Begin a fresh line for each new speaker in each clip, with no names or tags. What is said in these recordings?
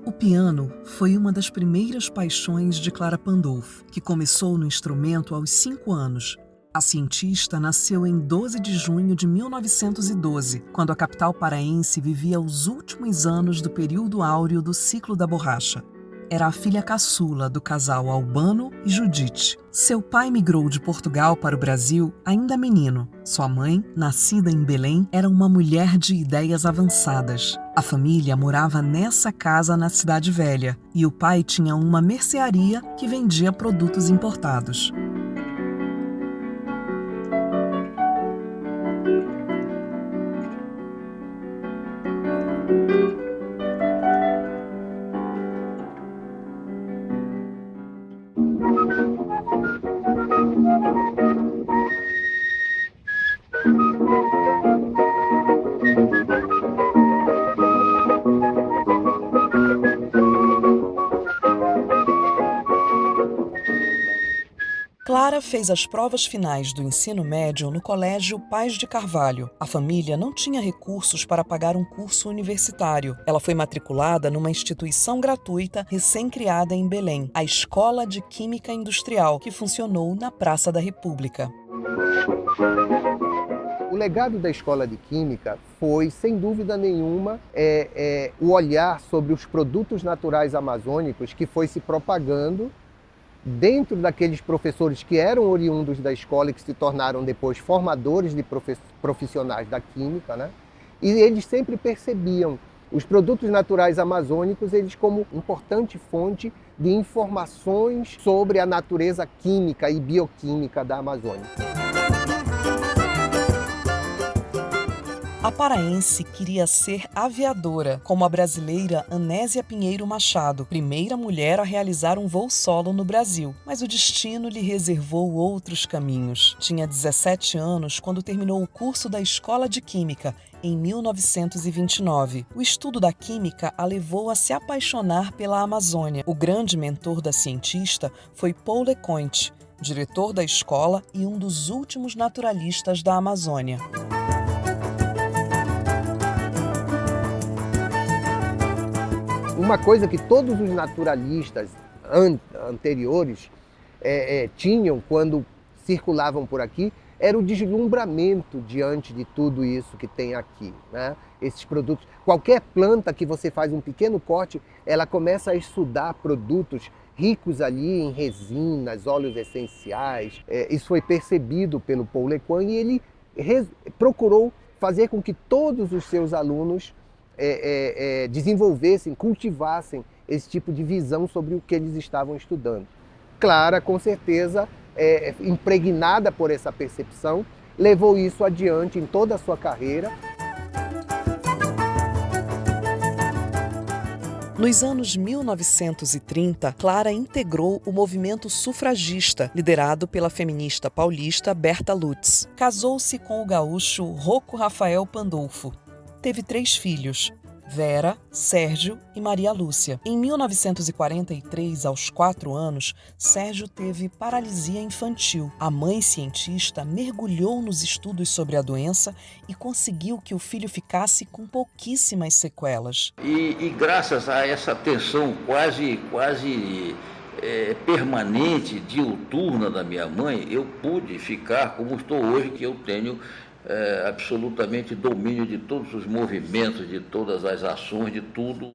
O piano foi uma das primeiras paixões de Clara Pandolfo, que começou no instrumento aos 5 anos. A cientista nasceu em 12 de junho de 1912, quando a capital paraense vivia os últimos anos do período áureo do ciclo da borracha. Era a filha caçula do casal Albano e Judite. Seu pai migrou de Portugal para o Brasil ainda menino. Sua mãe, nascida em Belém, era uma mulher de ideias avançadas. A família morava nessa casa na Cidade Velha e o pai tinha uma mercearia que vendia produtos importados. Clara fez as provas finais do ensino médio no Colégio Paz de Carvalho. A família não tinha recursos para pagar um curso universitário. Ela foi matriculada numa instituição gratuita recém-criada em Belém, a Escola de Química Industrial, que funcionou na Praça da República.
O legado da Escola de Química foi, sem dúvida nenhuma, o olhar sobre os produtos naturais amazônicos que foi se propagando dentro daqueles professores que eram oriundos da escola e que se tornaram depois formadores de profissionais da química, né? E eles sempre percebiam os produtos naturais amazônicos eles como importante fonte de informações sobre a natureza química e bioquímica da Amazônia.
A paraense queria ser aviadora, como a brasileira Anésia Pinheiro Machado, primeira mulher a realizar um voo solo no Brasil. Mas o destino lhe reservou outros caminhos. Tinha 17 anos quando terminou o curso da Escola de Química, em 1929. O estudo da química a levou a se apaixonar pela Amazônia. O grande mentor da cientista foi Paul Leconte, diretor da escola e um dos últimos naturalistas da Amazônia.
Uma coisa que todos os naturalistas anteriores tinham quando circulavam por aqui era o deslumbramento diante de tudo isso que tem aqui, né? Esses produtos, qualquer planta que você faz um pequeno corte, ela começa a estudar produtos ricos ali em resinas, óleos essenciais. Isso foi percebido pelo Paul Leconte e ele procurou fazer com que todos os seus alunos desenvolvessem, cultivassem esse tipo de visão sobre o que eles estavam estudando. Clara, com certeza, impregnada por essa percepção, levou isso adiante em toda a sua carreira.
Nos anos 1930, Clara integrou o movimento sufragista, liderado pela feminista paulista Berta Lutz. Casou-se com o gaúcho Rocco Rafael Pandolfo. Teve 3 filhos, Vera, Sérgio e Maria Lúcia. Em 1943, aos 4 anos, Sérgio teve paralisia infantil. A mãe cientista mergulhou nos estudos sobre a doença e conseguiu que o filho ficasse com pouquíssimas sequelas.
E graças a essa atenção quase permanente, diuturna da minha mãe, eu pude ficar como estou hoje, que eu tenho absolutamente domínio de todos os movimentos, de todas as ações, de tudo.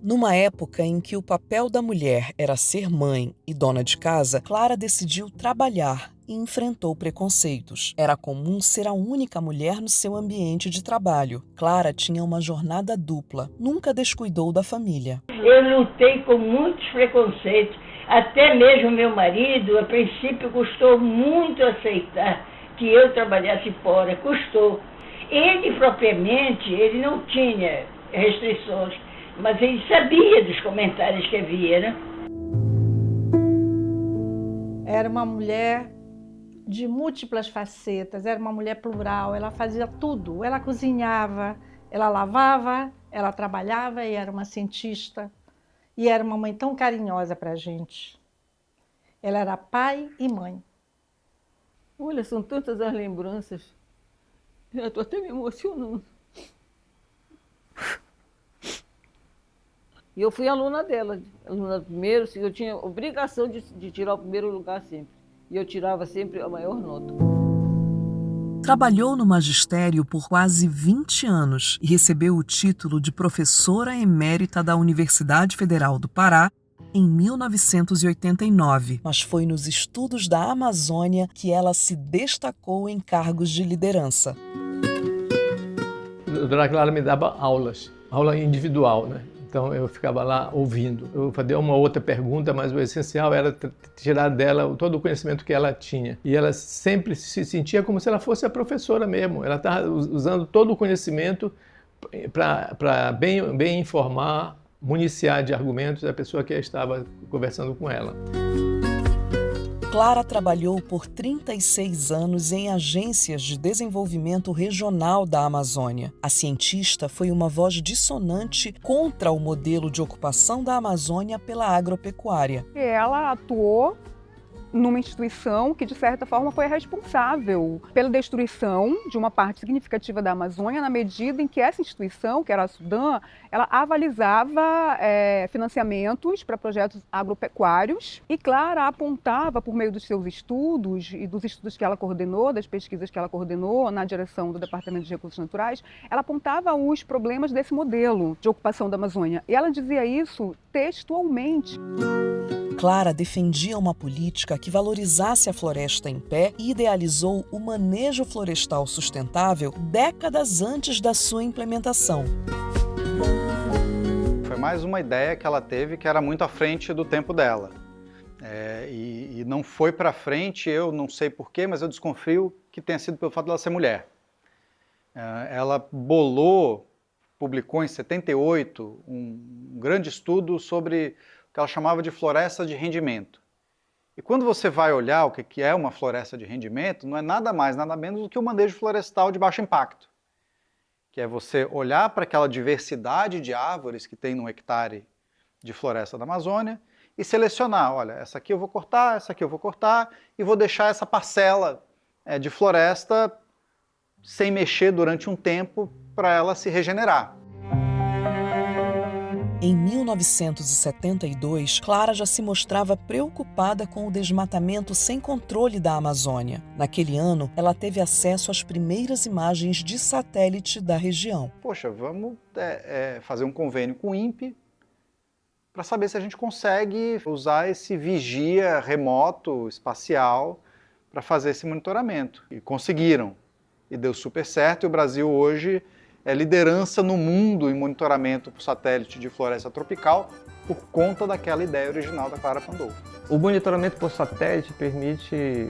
Numa época em que o papel da mulher era ser mãe e dona de casa, Clara decidiu trabalhar e enfrentou preconceitos. Era comum ser a única mulher no seu ambiente de trabalho. Clara tinha uma jornada dupla, nunca descuidou da família.
Eu lutei com muitos preconceitos. Até mesmo meu marido, a princípio, custou muito aceitar que eu trabalhasse fora, custou. Ele, propriamente, ele não tinha restrições, mas ele sabia dos comentários que havia, né?
Era uma mulher de múltiplas facetas, era uma mulher plural, ela fazia tudo. Ela cozinhava, ela lavava, ela trabalhava e era uma cientista. E era uma mãe tão carinhosa para a gente. Ela era pai e mãe.
Olha, são tantas as lembranças. Já estou até me emocionando. E eu fui aluna dela, aluna do primeiro, eu tinha obrigação de tirar o primeiro lugar sempre. E eu tirava sempre a maior nota.
Trabalhou no magistério por quase 20 anos e recebeu o título de professora emérita da Universidade Federal do Pará em 1989, mas foi nos estudos da Amazônia que ela se destacou em cargos de liderança.
A doutora Clara me dava aula individual, né? Então eu ficava lá ouvindo. Eu fazia uma outra pergunta, mas o essencial era tirar dela todo o conhecimento que ela tinha. E ela sempre se sentia como se ela fosse a professora mesmo. Ela estava usando todo o conhecimento para bem informar, municiar de argumentos a pessoa que estava conversando com ela.
Clara trabalhou por 36 anos em agências de desenvolvimento regional da Amazônia. A cientista foi uma voz dissonante contra o modelo de ocupação da Amazônia pela agropecuária.
Ela atuou numa instituição que, de certa forma, foi responsável pela destruição de uma parte significativa da Amazônia, na medida em que essa instituição, que era a Sudan, ela avalizava financiamentos para projetos agropecuários e, Clara, apontava, por meio dos seus estudos e dos estudos que ela coordenou, das pesquisas que ela coordenou na direção do Departamento de Recursos Naturais, ela apontava os problemas desse modelo de ocupação da Amazônia. E ela dizia isso textualmente.
Clara defendia uma política que valorizasse a floresta em pé e idealizou o manejo florestal sustentável décadas antes da sua implementação.
Foi mais uma ideia que ela teve que era muito à frente do tempo dela. E não foi para frente, eu não sei porquê, mas eu desconfio que tenha sido pelo fato dela ser mulher. Ela publicou em 78 um grande estudo sobre que ela chamava de floresta de rendimento. E quando você vai olhar o que é uma floresta de rendimento, não é nada mais, nada menos do que o manejo florestal de baixo impacto, que é você olhar para aquela diversidade de árvores que tem num hectare de floresta da Amazônia e selecionar, olha, essa aqui eu vou cortar, essa aqui eu vou cortar e vou deixar essa parcela de floresta sem mexer durante um tempo para ela se regenerar.
Em 1972, Clara já se mostrava preocupada com o desmatamento sem controle da Amazônia. Naquele ano, ela teve acesso às primeiras imagens de satélite da região.
Poxa, vamos fazer um convênio com o INPE para saber se a gente consegue usar esse vigia remoto, espacial, para fazer esse monitoramento. E conseguiram. E deu super certo, e o Brasil hoje é liderança no mundo em monitoramento por satélite de floresta tropical por conta daquela ideia original da Clara Pandolfo.
O monitoramento por satélite permite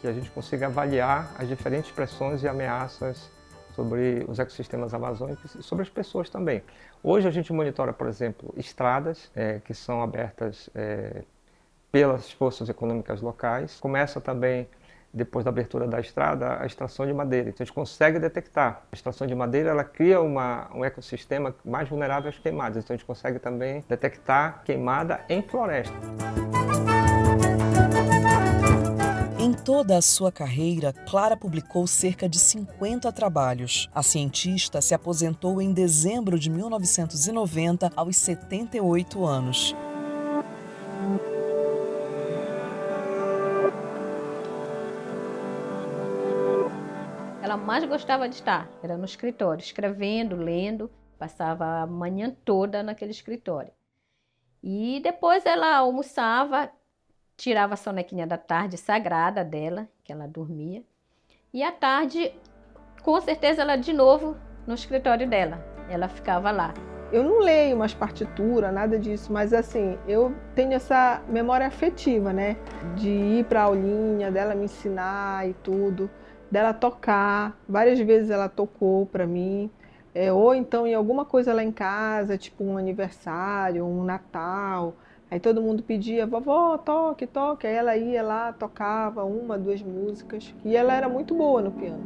que a gente consiga avaliar as diferentes pressões e ameaças sobre os ecossistemas amazônicos e sobre as pessoas também. Hoje a gente monitora, por exemplo, estradas que são abertas pelas forças econômicas locais. Começa também, depois da abertura da estrada, a extração de madeira. Então a gente consegue detectar. A extração de madeira ela cria um ecossistema mais vulnerável às queimadas. Então a gente consegue também detectar queimada em floresta.
Em toda a sua carreira, Clara publicou cerca de 50 trabalhos. A cientista se aposentou em dezembro de 1990, aos 78 anos.
Ela mais gostava de estar, era no escritório, escrevendo, lendo, passava a manhã toda naquele escritório. E depois ela almoçava, tirava a sonequinha da tarde sagrada dela, que ela dormia, e à tarde, com certeza, ela de novo no escritório dela, ela ficava lá.
Eu não leio umas partituras, nada disso, mas assim, eu tenho essa memória afetiva, né? De ir para a aulinha, dela me ensinar e tudo, dela tocar. Várias vezes ela tocou para mim, ou então em alguma coisa lá em casa, tipo um aniversário, um Natal. Aí todo mundo pedia, vovó, toque, toque. Aí ela ia lá, tocava uma, duas músicas. E ela era muito boa no piano.